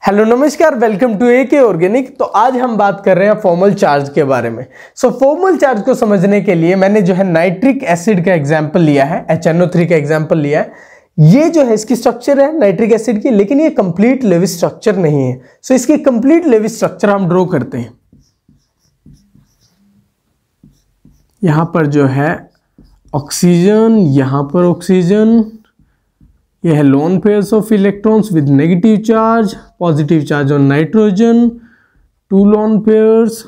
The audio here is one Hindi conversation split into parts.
हेलो नमस्कार, वेलकम टू एके ऑर्गेनिक। तो आज हम बात कर रहे हैं फॉर्मल चार्ज के बारे में। फॉर्मल चार्ज को समझने के लिए मैंने जो है नाइट्रिक एसिड का एग्जांपल लिया है, HNO3 का एग्जांपल लिया है। ये जो है इसकी स्ट्रक्चर है नाइट्रिक एसिड की, लेकिन ये कंप्लीट लेविस स्ट्रक्चर नहीं है। इसकी कंप्लीट लेविस स्ट्रक्चर हम ड्रॉ करते हैं। यहां पर जो है ऑक्सीजन, यहां पर ऑक्सीजन, यह है lone pairs of electrons with negative charge, positive charge on nitrogen, two lone pairs.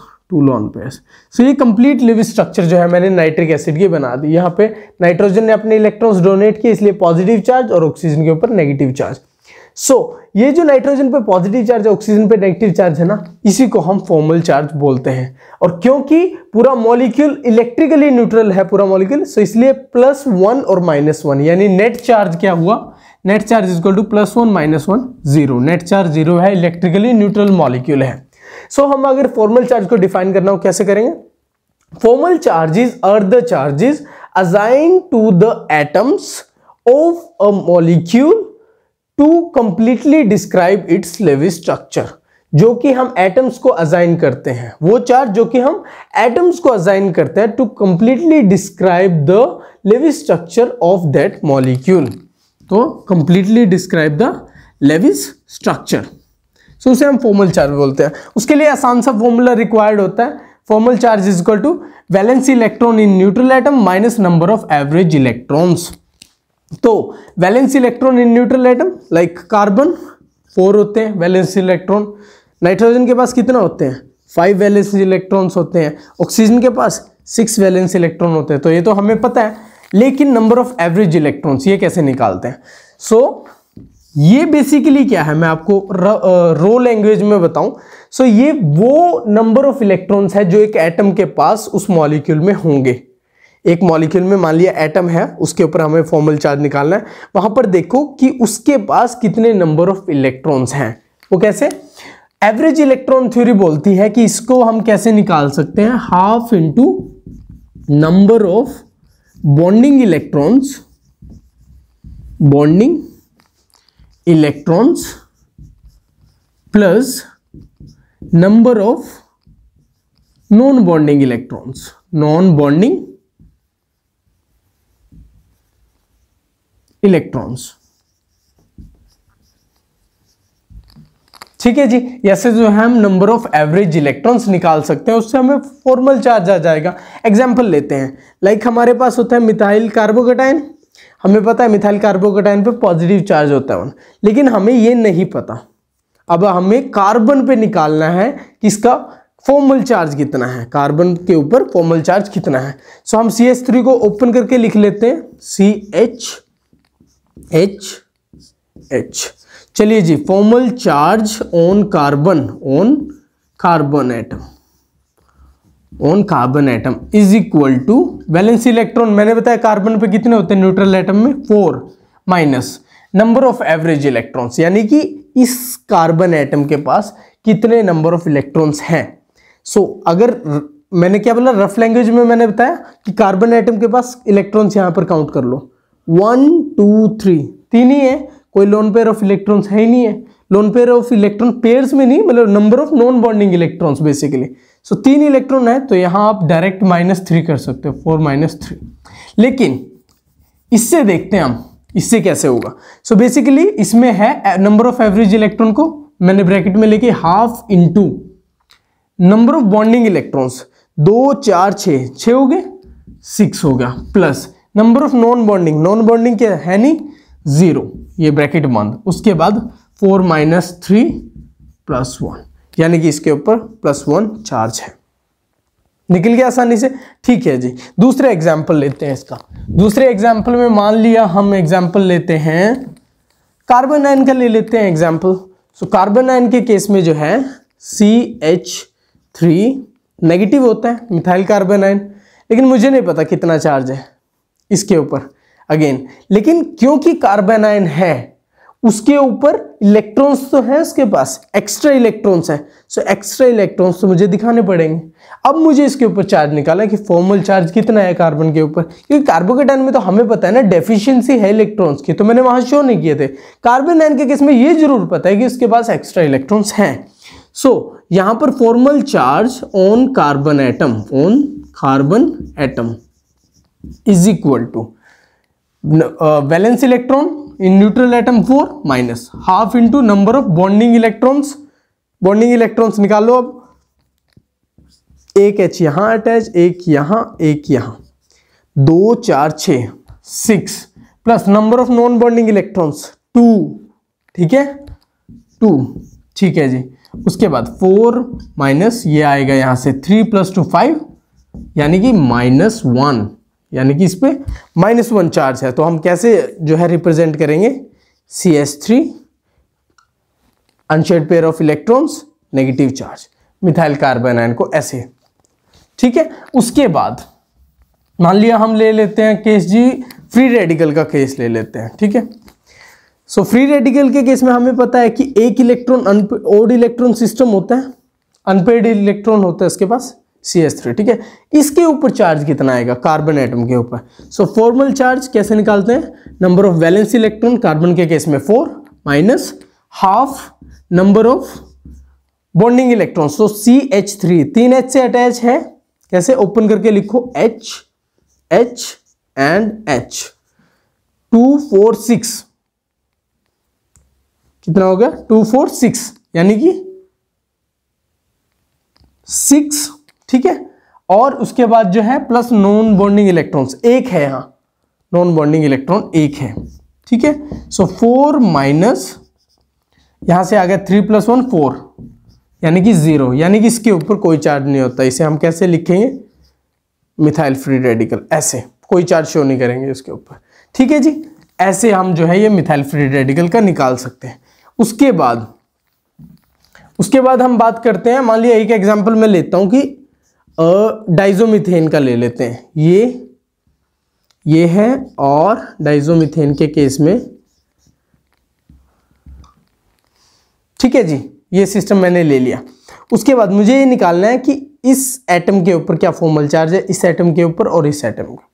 So ये कंप्लीट लेविस स्ट्रक्चर जो है मैंने नाइट्रिक एसिड की बना दी। यहाँ पे नाइट्रोजन ने अपने इलेक्ट्रॉन्स डोनेट किए, इसलिए पॉजिटिव चार्ज, और ऑक्सीजन के ऊपर नेगेटिव चार्ज। ये जो नाइट्रोजन पे पॉजिटिव चार्ज है, ऑक्सीजन पे नेगेटिव चार्ज है ना, इसी को हम फॉर्मल चार्ज बोलते हैं। और क्योंकि पूरा मॉलिक्यूल इलेक्ट्रिकली न्यूट्रल है पूरा मॉलिक्यूल, सो इसलिए +1 और -1, यानी नेट चार्ज क्या हुआ, net charge equal to +1 -1 0। Net charge 0 है, इलेक्ट्रिकली न्यूट्रल मॉलिक्यूल है। हम अगर फॉर्मल चार्ज को डिफाइन करना हो कैसे करेंगे? Formal charges are the charges assigned to the atoms of a molecule to completely describe its Lewis structure. जो कि हम एटम्स को असाइन करते हैं, वो चार्ज जो कि हम एटम्स को असाइन करते हैं to completely describe the Lewis structure of that molecule. तो completely describe the Lewis structure, उसे हम फॉर्मल चार्ज बोलते हैं। उसके लिए आसान सा फॉर्मूला रिक्वायर्ड होता है। Formal charge is equal to valence electron in neutral atom minus number of average electrons. तो valence electron in neutral atom like carbon 4 होते हैं वैलेंस इलेक्ट्रॉन। नाइट्रोजन के पास कितना होते हैं? 5 वैलेंस इलेक्ट्रॉन्स होते हैं। ऑक्सीजन के पास 6 वैलेंस इलेक्ट्रॉन होते हैं। तो ये तो हमें पता है, लेकिन नंबर ऑफ एवरेज इलेक्ट्रॉन्स ये कैसे निकालते हैं? ये बेसिकली क्या है, मैं आपको रो लैंग्वेज में बताऊं। ये वो नंबर ऑफ इलेक्ट्रॉन्स है जो एक एटम के पास उस मॉलिक्यूल में होंगे। एक मॉलिक्यूल में मान लिया एटम है, उसके ऊपर हमें फॉर्मल चार्ज निकालना है। वहां पर देखो कि उसके पास कितने नंबर ऑफ इलेक्ट्रॉन्स हैं। वो कैसे? एवरेज इलेक्ट्रॉन थ्योरी बोलती है कि इसको हम कैसे निकाल सकते हैं, half into number of bonding electrons plus number of non bonding electrons. ठीक है जी, ऐसे जो है हम नंबर ऑफ एवरेज इलेक्ट्रॉन्स निकाल सकते हैं, उससे हमें फॉर्मल चार्ज आ जाएगा। एग्जांपल लेते हैं, लाइक हमारे पास होता है मिथाइल कार्बोकेटाइन। हमें पता है मिथाइल कार्बोकेटाइन पे पॉजिटिव चार्ज होता है, लेकिन हमें ये नहीं पता। अब हमें कार्बन पे निकालना है कि इसका फॉर्मल चार्ज कितना है, कार्बन के ऊपर फॉर्मल चार्ज कितना है। हम CH3 को ओपन करके लिख लेते हैं, CH। चलिए जी, formal charge on carbon atom is equal to valence electron. मैंने बताया कार्बन पे कितने होते हैं न्यूट्रल एटम में, 4, minus number of average electrons, यानी कि इस कार्बन एटम के पास कितने नंबर ऑफ इलेक्ट्रॉन्स हैं। अगर मैंने क्या बोला, रफ लैंग्वेज में मैंने बताया कि कार्बन एटम के पास इलेक्ट्रॉन्स यहां पर काउंट कर लो, 1 2 3, 3 ही है, कोई लोन पेयर ऑफ इलेक्ट्रॉन्स है ही नहीं है। Lone pair of electron pairs में नहीं, मतलब number of non bonding electrons basically. 3 electron है, तो यहां आप डायरेक्ट -3 कर सकते हो, 4 - 3। लेकिन इससे देखते हैं हम, इससे कैसे होगा। बेसिकली इसमें है नंबर ऑफ एवरेज इलेक्ट्रॉन को मैंने ब्रैकेट में लेके half into number of bonding electrons, 2 4 6 हो गए, 6 हो गया, plus number of non bonding क्या है नहीं, 0, ये ब्रैकेट बंद। उसके बाद 4 - 3 + 1, यानी कि इसके ऊपर +1 चार्ज है। निकल गया आसानी से। ठीक है जी, दूसरे एग्जाम्पल लेते हैं इसका। दूसरे एग्जाम्पल में मान लिया हम एग्जाम्पल लेते हैं कार्बन आयन का, ले लेते हैं एग्जाम्पल। कार्बन आयन के केस में जो है CH3 नेगेटिव होता है, मिथाइल कार्बन आयन, लेकिन मुझे नहीं पता कितना चार्ज है इसके ऊपर अगेन। लेकिन क्योंकि कार्बन आयन है, उसके ऊपर इलेक्ट्रॉन्स तो है उसके पास, एक्स्ट्रा इलेक्ट्रॉन्स है, सो एक्स्ट्रा इलेक्ट्रॉन्स तो मुझे दिखाने पड़ेंगे। अब मुझे इसके ऊपर चार्ज निकाला कि फॉर्मल चार्ज कितना है कार्बन के ऊपर, क्योंकि कार्बोकेटायन में तो हमें पता है ना डेफिशिएंसी है इलेक्ट्रॉन्स की, तो मैंने वहां शो नहीं किए थे। कार्बन आयन के केस में ये जरूर पता है कि उसके पास एक्स्ट्रा इलेक्ट्रॉन्स हैं। सो यहां पर formal charge on carbon atom is equal to valence electron in neutral atom 4 minus half into number of bonding electrons. Bonding electrons निकालो। अब एक H यहां अटैच, एक यहां, एक यहां, 2 4 6 6 plus number of non bonding electrons 2, ठीक है 2, ठीक है जी। उसके बाद 4 माइनस ये आएगा यहां से 3 + 2 5 यानी कि -1, यानी कि इस पे -1 चार्ज है। तो हम कैसे जो है रिप्रेजेंट करेंगे, CH3 unshared pair of electrons negative charge, methyl carbon ion को ऐसे, ठीक है। उसके बाद मान लिया हम ले लेते हैं केस जी, फ्री रेडिकल का केस ले लेते हैं, ठीक है। सो फ्री रेडिकल के केस में हमें पता है कि एक इलेक्ट्रॉन ओड इलेक्ट्रॉन सिस्टम होता है, अनपेड इलेक्ट्रॉन होता है इसके पास CH3, ठीक है। इसके ऊपर चार्ज कितना आएगा कार्बन एटम के ऊपर। सो फॉर्मल चार्ज कैसे निकालते हैं, number of valence electron carbon के केस में 4 minus half number of bonding electron. So CH3 3 H से अटैच है, कैसे ओपन करके लिखो H H एंड H 2 4 6, कितना हो गया 2 4 6 यानी कि 6, ठीक है। और उसके बाद जो है प्लस नॉन बॉन्डिंग इलेक्ट्रॉन्स एक है, यहां नॉन बॉन्डिंग इलेक्ट्रॉन एक है, ठीक है। सो 4 माइनस यहां से आ गया 3 + 1 4 यानी कि 0, यानी कि इसके ऊपर कोई चार्ज नहीं होता। इसे हम कैसे लिखेंगे, मिथाइल फ्री रेडिकल, ऐसे कोई चार्ज शो नहीं करेंगे इसके ऊपर, ठीक है जी। ऐसे हम जो है ये मिथाइल फ्री रेडिकल का निकाल सकते हैं। उसके बाद हम बात करते हैं, मान लिया एक एग्जांपल मैं लेता हूं कि डाइजोमीथेन का ले लेते हैं, ये है, और डाइजोमीथेन के केस में, ठीक है जी, ये सिस्टम मैंने ले लिया। उसके बाद मुझे ये निकालना है कि इस एटम के ऊपर क्या फॉर्मल चार्ज है, इस एटम के ऊपर और इस एटम के ऊपर।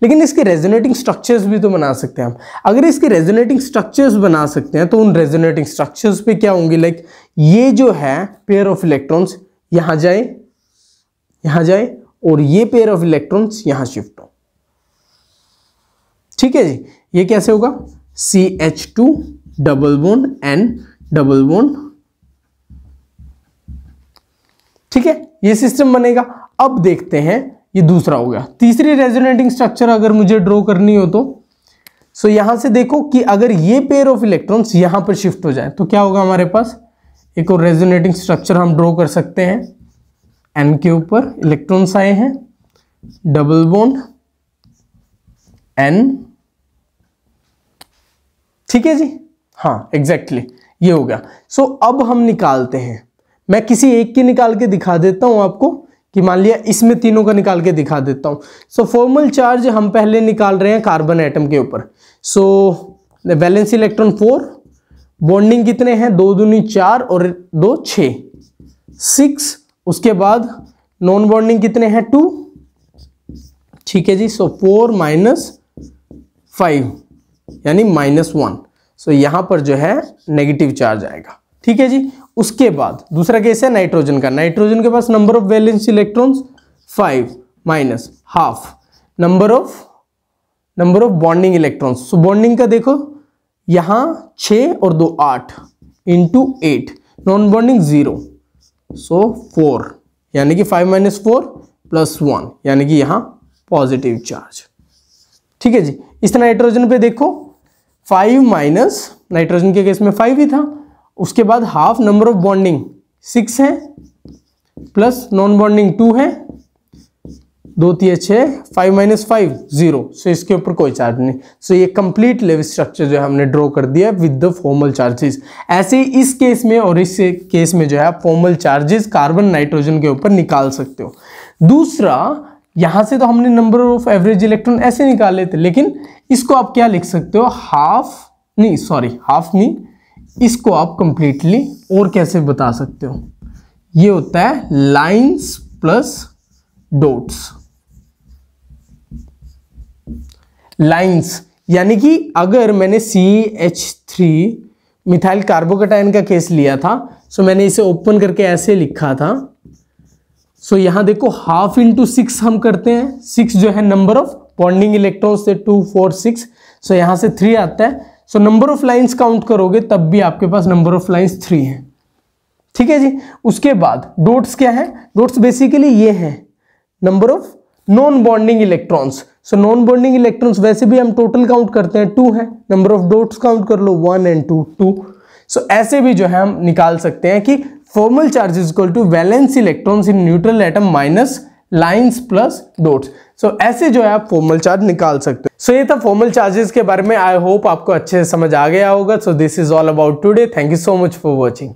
लेकिन इसके रेजोनेटिंग स्ट्रक्चर्स भी तो बना सकते हैं हम। अगर इसके रेजोनेटिंग स्ट्रक्चर्स बना सकते हैं तो उन रेजोनेटिंग स्ट्रक्चर्स पे क्या होंगे, लाइक ये जो है पेयर ऑफ इलेक्ट्रॉन्स यहां जाए और ये पेयर ऑफ इलेक्ट्रॉन्स यहां शिफ्ट हो, ठीक है जी। ये कैसे होगा, CH2 double bond N double bond, ठीक है, ये सिस्टम बनेगा। अब देखते हैं, ये दूसरा हो गया। तीसरी रेजोनेटिंग स्ट्रक्चर अगर मुझे ड्रॉ करनी हो तो सो यहां से देखो कि अगर ये पेयर ऑफ इलेक्ट्रॉन्स यहां पर शिफ्ट हो जाए तो क्या होगा, हमारे पास एक और रेजोनेटिंग स्ट्रक्चर हम ड्रॉ कर सकते हैं। N के ऊपर इलेक्ट्रॉन्स आए हैं, डबल बॉन्ड N, ठीक है जी, हाँ एग्जैक्टली ये हो गया। सो अब हम निकालते हैं, मैं किसी एक की निकाल के दिखा देता हूं आपको, कि मान लिया इसमें तीनों का निकाल के दिखा देता हूं। सो फॉर्मल चार्ज हम पहले निकाल रहे हैं कार्बन एटम के ऊपर। सो वैलेंस इलेक्ट्रॉन 4, बॉन्डिंग कितने हैं, 2 दूनी 4 और 2 6। उसके बाद नॉन बॉन्डिंग कितने हैं 2, ठीक है जी। सो 4 माइनस 5 यानी -1। सो यहां पर जो है नेगेटिव चार्ज आएगा, ठीक है जी। उसके बाद दूसरा केस है नाइट्रोजन का। नाइट्रोजन के पास number of valence electrons 5 minus half number of bonding electrons. So bonding का देखो यहां 6 और 2 8 इंटू 8, नॉन बॉन्डिंग 0, सो 4 यानी कि 5 - 4 + 1 यानी कि यहां पॉजिटिव चार्ज, ठीक है जी। इस नाइट्रोजन पे देखो 5 माइनस, नाइट्रोजन के केस में 5 ही था, उसके बाद हाफ नंबर ऑफ बॉन्डिंग 6 है प्लस नॉन बॉन्डिंग 2 है, 2 3 6, 5 - 5 0। सो इसके ऊपर कोई चार्ज नहीं। सो ये कंप्लीट लेवल स्ट्रक्चर जो है हमने ड्रॉ कर दिया विद द फॉर्मल चार्जेस। ऐसे ही इस केस में और इस केस में जो है फॉर्मल चार्जेस कार्बन नाइट्रोजन के ऊपर निकाल सकते हो। दूसरा, यहां से तो हमने नंबर ऑफ एवरेज इलेक्ट्रॉन ऐसे निकाले थे, लेकिन इसको आप क्या लिख सकते हो, हाफ नहीं सॉरी हाफ नहीं, इसको आप कंप्लीटली और कैसे बता सकते हो, ये होता है लाइंस प्लस डॉट्स। लाइंस यानी कि अगर मैंने CH3 मिथाइल कार्बोकैटायन का केस लिया था, सो मैंने इसे ओपन करके ऐसे लिखा था। सो यहां देखो हाफ इंटू 6 हम करते हैं, 6 जो है नंबर ऑफ बॉन्डिंग इलेक्ट्रॉन्स से 2 4 6, सो यहां से 3 आता है। So number of lines count करोगे तब भी आपके पास नंबर ऑफ लाइंस 3 है, ठीक है जी। उसके बाद डॉट्स क्या है, डॉट्स बेसिकली ये है number of non bonding electrons. So non bonding electrons वैसे भी हम टोटल काउंट करते हैं 2 है, नंबर ऑफ डॉट्स काउंट कर लो 1 and 2 2। सो ऐसे भी जो है हम निकाल सकते हैं कि formal charge is equal to valence electrons in neutral atom minus lines plus dots. So ऐसे जो है आप फॉर्मल चार्ज निकाल सकते हो। सो ये था फॉर्मल चार्जेस के बारे में। आई होप आपको अच्छे से समझ आ गया होगा। So this is all about today. Thank you so much for watching.